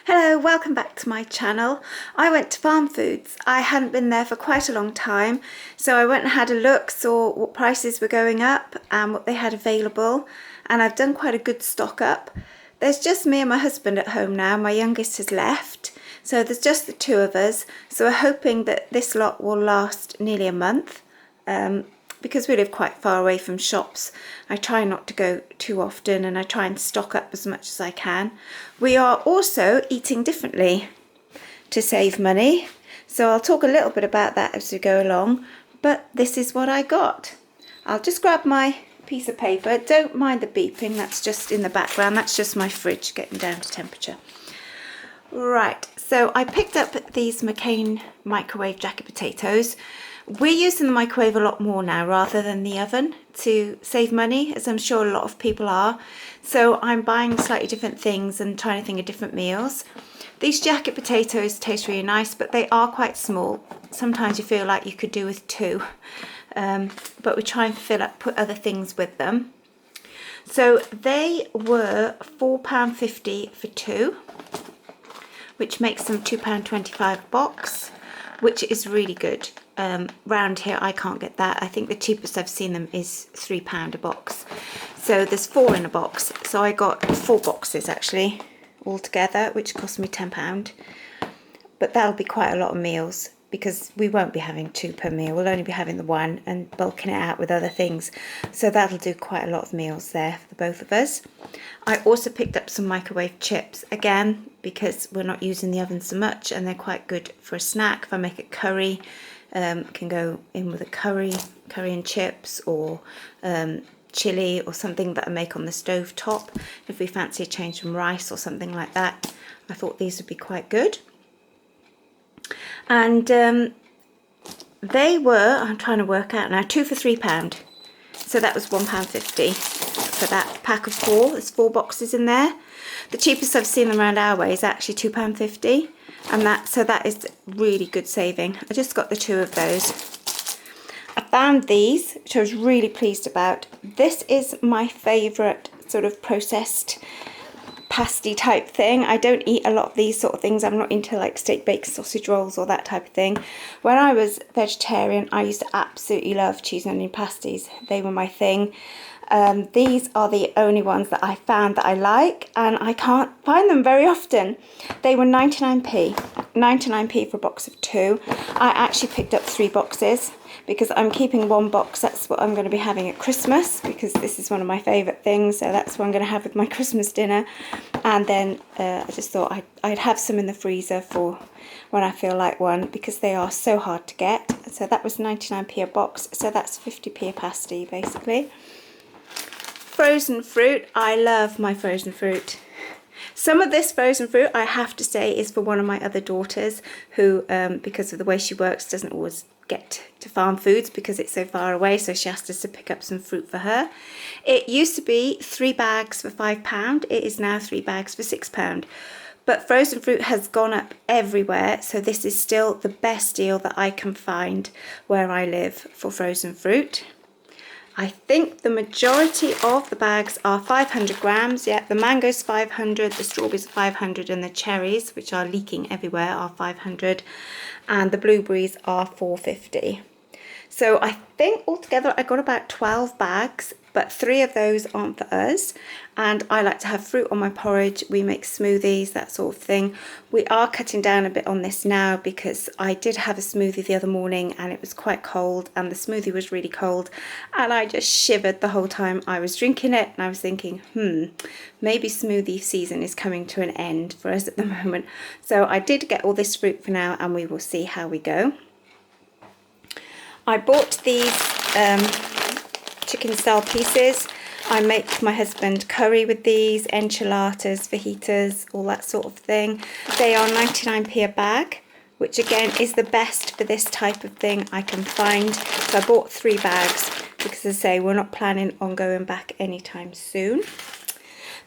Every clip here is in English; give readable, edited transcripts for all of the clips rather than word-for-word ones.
Hello, welcome back to my channel. I went to Farmfoods. I hadn't been there for quite a long time, so I went and had a look, saw what prices were going up and what they had available, and I've done quite a good stock up. There's just me and my husband at home now. My youngest has left, so there's just the two of us, so we're hoping that this lot will last nearly a month. Because we live quite far away from shops, I try not to go too often and I try and stock up as much as I can. We are also eating differently to save money, so I'll talk a little bit about that as we go along, but this is what I got. I'll just grab my piece of paper. Don't mind the beeping, that's just in the background, that's just my fridge getting down to temperature. Right, so I picked up these McCain microwave jacket potatoes. We're using the microwave a lot more now rather than the oven to save money, as I'm sure a lot of people are. So I'm buying slightly different things and trying to think of different meals. These jacket potatoes taste really nice, but they are quite small. Sometimes you feel like you could do with two, but we try and put other things with them. So they were £4.50 for two, which makes them £2.25 a box, which is really good. Round here I can't get that. I think the cheapest I've seen them is £3 a box. So there's 4 in a box. So I got 4 boxes actually altogether, which cost me £10. But that'll be quite a lot of meals because we won't be having 2 per meal. We'll only be having the 1 and bulking it out with other things. So that'll do quite a lot of meals there for the both of us. I also picked up some microwave chips again because we're not using the oven so much and they're quite good for a snack. If I make a curry, can go in with a curry and chips, or chili or something that I make on the stove top. If we fancy a change from rice or something like that, I thought these would be quite good. And they were, I'm trying to work out now, 2 for £3. So that was £1.50 for that pack of 4. There's 4 boxes in there. The cheapest I've seen them around our way is actually £2.50. And that is really good saving. I just got the 2 of those. I found these, which I was really pleased about. This is my favourite sort of processed pasty type thing. I don't eat a lot of these sort of things. I'm not into like steak baked sausage rolls or that type of thing. When I was vegetarian, I used to absolutely love cheese and onion pasties. They were my thing. These are the only ones that I found that I like, and I can't find them very often. They were 99p for a box of 2. I actually picked up 3 boxes because I'm keeping 1 box. That's what I'm going to be having at Christmas because this is one of my favourite things, so that's what I'm going to have with my Christmas dinner. And then I just thought I'd have some in the freezer for when I feel like one, because they are so hard to get. So that was 99p a box, so that's 50p a pasty basically. Frozen fruit. I love my frozen fruit. Some of this frozen fruit, I have to say, is for one of my other daughters who, because of the way she works, doesn't always get to Farmfoods because it's so far away, so she asked us to pick up some fruit for her. It used to be 3 bags for £5. It is now 3 bags for £6. But frozen fruit has gone up everywhere, so this is still the best deal that I can find where I live for frozen fruit. I think the majority of the bags are 500 grams. Yeah, the mango's 500, the strawberries are 500, and the cherries, which are leaking everywhere, are 500, and the blueberries are 450. So I think altogether I got about 12 bags, but 3 of those aren't for us. And I like to have fruit on my porridge. We make smoothies, that sort of thing. We are cutting down a bit on this now because I did have a smoothie the other morning and it was quite cold and the smoothie was really cold and I just shivered the whole time I was drinking it, and I was thinking, maybe smoothie season is coming to an end for us at the moment. So I did get all this fruit for now and we will see how we go. I bought these chicken style pieces. I make my husband curry with these, enchiladas, fajitas, all that sort of thing. They are 99p a bag, which again is the best for this type of thing I can find. So I bought 3 bags because, as I say, we're not planning on going back anytime soon.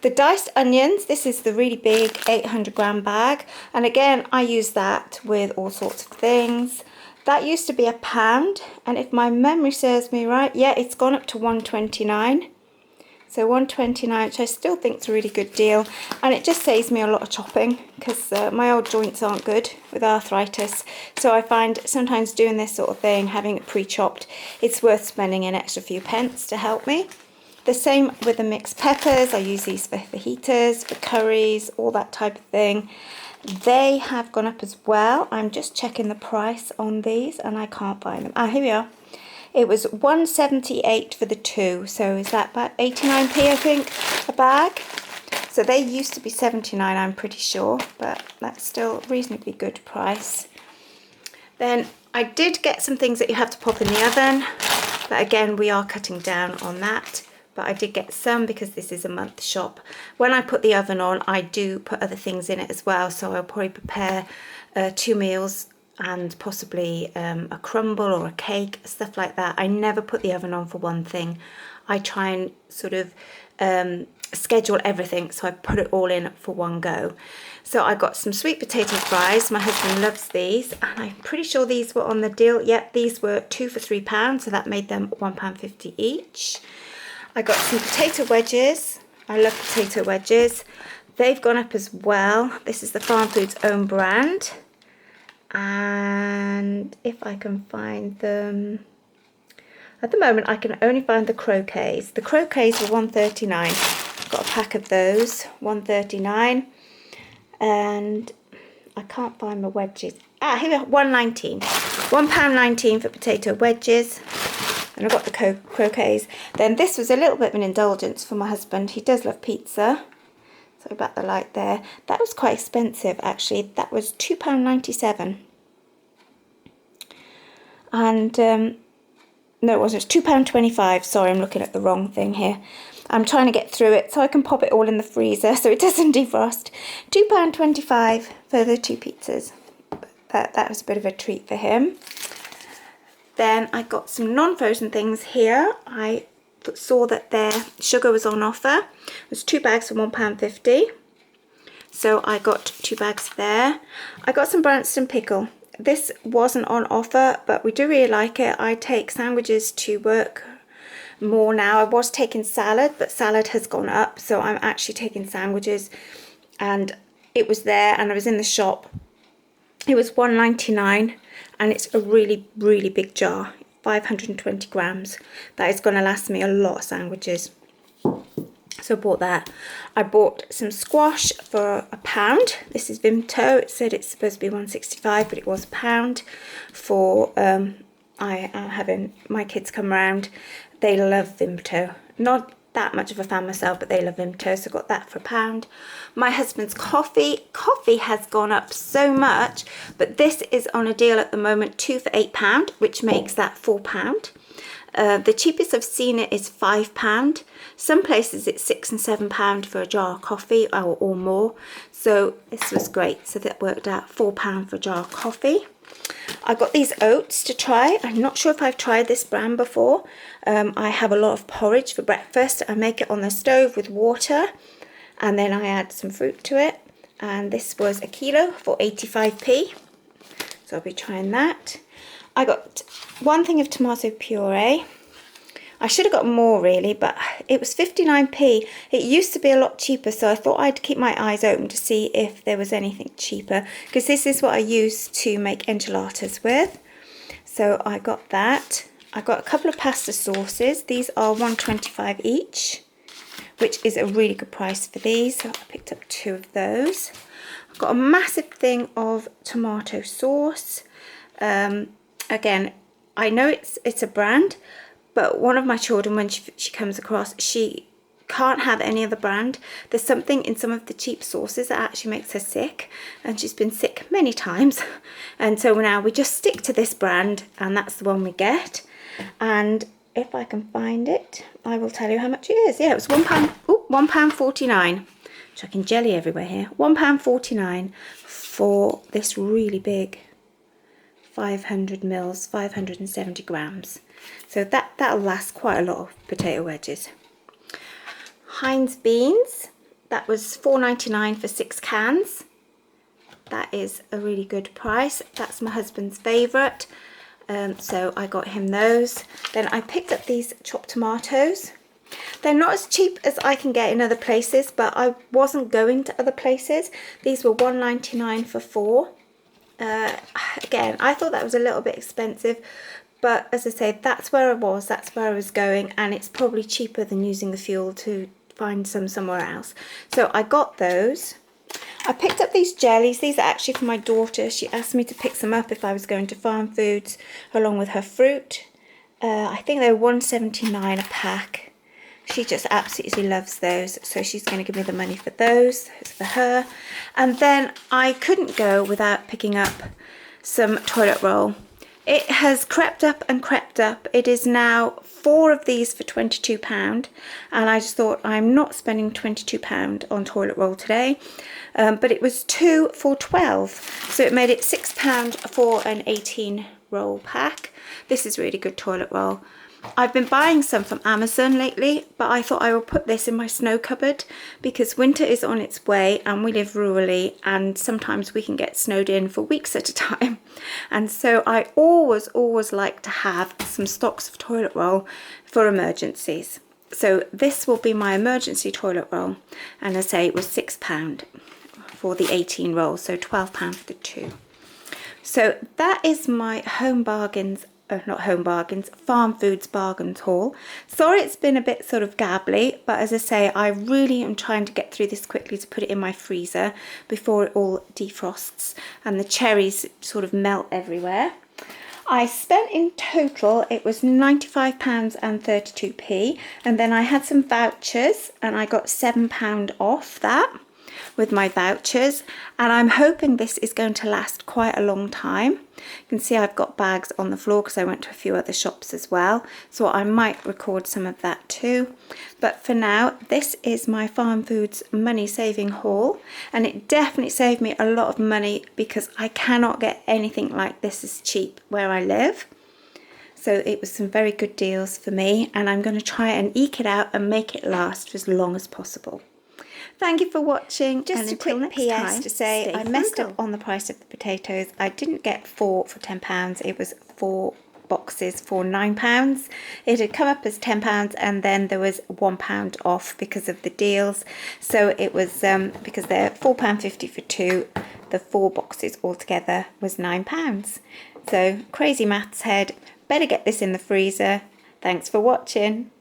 The diced onions, this is the really big 800 gram bag, and again I use that with all sorts of things. That used to be £1, and if my memory serves me right, yeah, it's gone up to 1.29. So £1.29, which I still think is a really good deal, and it just saves me a lot of chopping because my old joints aren't good with arthritis. So I find sometimes doing this sort of thing, having it pre-chopped, it's worth spending an extra few pence to help me. The same with the mixed peppers. I use these for fajitas, for curries, all that type of thing. They have gone up as well. I'm just checking the price on these and I can't find them. Ah, here we are. It was £1.78 for the 2, so is that about 89p, I think, a bag? So they used to be 79, I'm pretty sure, but that's still a reasonably good price. Then I did get some things that you have to pop in the oven, but again, we are cutting down on that. But I did get some because this is a month shop. When I put the oven on, I do put other things in it as well, so I'll probably prepare 2 meals and possibly a crumble or a cake, stuff like that. I never put the oven on for one thing. I try and sort of schedule everything, so I put it all in for one go. So I got some sweet potato fries. My husband loves these, and I'm pretty sure these were on the deal. Yep, these were 2 for £3, so that made them £1.50 each. I got some potato wedges. I love potato wedges. They've gone up as well. This is the Farmfoods own brand. And if I can find them, at the moment I can only find the croquets. The croquets were £1.39. Got a pack of those, £1.39. And I can't find my wedges. Ah, here we are, £1.19. £1.19 for potato wedges. And I got the croquets. Then this was a little bit of an indulgence for my husband. He does love pizza. So about the light there. That was quite expensive actually. That was £2.97. And no, it wasn't. It's £2.25. Sorry, I'm looking at the wrong thing here. I'm trying to get through it so I can pop it all in the freezer so it doesn't defrost. £2.25 for the 2 pizzas. That was a bit of a treat for him. Then I got some non-frozen things here. I saw that their sugar was on offer. It was 2 bags for £1.50. So I got 2 bags there. I got some Branston pickle. This wasn't on offer, but we do really like it. I take sandwiches to work more now. I was taking salad, but salad has gone up. So I'm actually taking sandwiches. And it was there and I was in the shop. It was £1.99 and it's a really, really big jar. 520 grams. That is going to last me a lot of sandwiches. So I bought that. I bought some squash for £1. This is Vimto. It said it's supposed to be £1.65, but it was £1 for I am having my kids come round. They love Vimto. Not that much of a fan myself, but they love Vimto, so I got that for £1. My husband's coffee has gone up so much, but this is on a deal at the moment, 2 for £8, which makes that £4. The cheapest I've seen it is £5. Some places it's £6 and £7 for a jar of coffee or more, so this was great. So that worked out £4 for a jar of coffee. I got these oats to try. I'm not sure if I've tried this brand before. I have a lot of porridge for breakfast. I make it on the stove with water and then I add some fruit to it. And this was a kilo for 85p. So I'll be trying that. I got 1 thing of tomato puree. I should have got more really, but it was 59p. It used to be a lot cheaper, so I thought I'd keep my eyes open to see if there was anything cheaper, because this is what I use to make enchiladas with. So I got that. I got a couple of pasta sauces. These are £1.25 each, which is a really good price for these. So I picked up 2 of those. I've got a massive thing of tomato sauce. Again, I know it's a brand, but one of my children, when she comes across, she can't have any other brand. There's something in some of the cheap sauces that actually makes her sick, and she's been sick many times. And so now we just stick to this brand, and that's the one we get. And if I can find it, I will tell you how much it is. Yeah, it was £1. Oh, £1.49. Chucking jelly everywhere here. £1.49 for this really big 500 mils, 570 grams. So that'll last quite a lot of potato wedges. Heinz beans, that was £4.99 for 6 cans. That is a really good price. That's my husband's favourite. So I got him those. Then I picked up these chopped tomatoes. They're not as cheap as I can get in other places, but I wasn't going to other places. These were $1.99 for 4. Again, I thought that was a little bit expensive, but as I say, that's where I was, that's where I was going, and it's probably cheaper than using the fuel to find some somewhere else. So I got those. I picked up these jellies. These are actually for my daughter. She asked me to pick some up if I was going to Farmfoods along with her fruit. I think they were $1.79 a pack. She just absolutely loves those, so she's going to give me the money for those. It's for her. And then I couldn't go without picking up some toilet roll. It has crept up and crept up. It is now 4 of these for £22, and I just thought I'm not spending £22 on toilet roll today. But it was 2 for £12, so it made it £6 for an 18 roll pack. This is really good toilet roll. I've been buying some from Amazon lately, but I thought I will put this in my snow cupboard because winter is on its way and we live rurally, and sometimes we can get snowed in for weeks at a time. And so I always like to have some stocks of toilet roll for emergencies. So this will be my emergency toilet roll, and I say it was £6 for the 18 rolls, so £12 for the 2. So that is my home bargains. Not home bargains, Farmfoods bargains haul. Sorry it's been a bit sort of gabbly, but as I say, I really am trying to get through this quickly to put it in my freezer before it all defrosts and the cherries sort of melt everywhere. I spent in total, it was £95 and 32p, and then I had some vouchers and I got £7 off that with my vouchers, and I'm hoping this is going to last quite a long time. You can see I've got bags on the floor because I went to a few other shops as well, so I might record some of that too. But for now, this is my Farmfoods money saving haul, and it definitely saved me a lot of money because I cannot get anything like this as cheap where I live. So it was some very good deals for me, and I'm going to try and eke it out and make it last for as long as possible. Thank you for watching. Just a quick PS to say I messed up on the price of the potatoes. I didn't get 4 for £10. It was 4 boxes for £9. It had come up as £10 and then there was £1 off because of the deals. So it was because they're £4.50 for 2. The 4 boxes altogether was £9. So crazy maths head. Better get this in the freezer. Thanks for watching.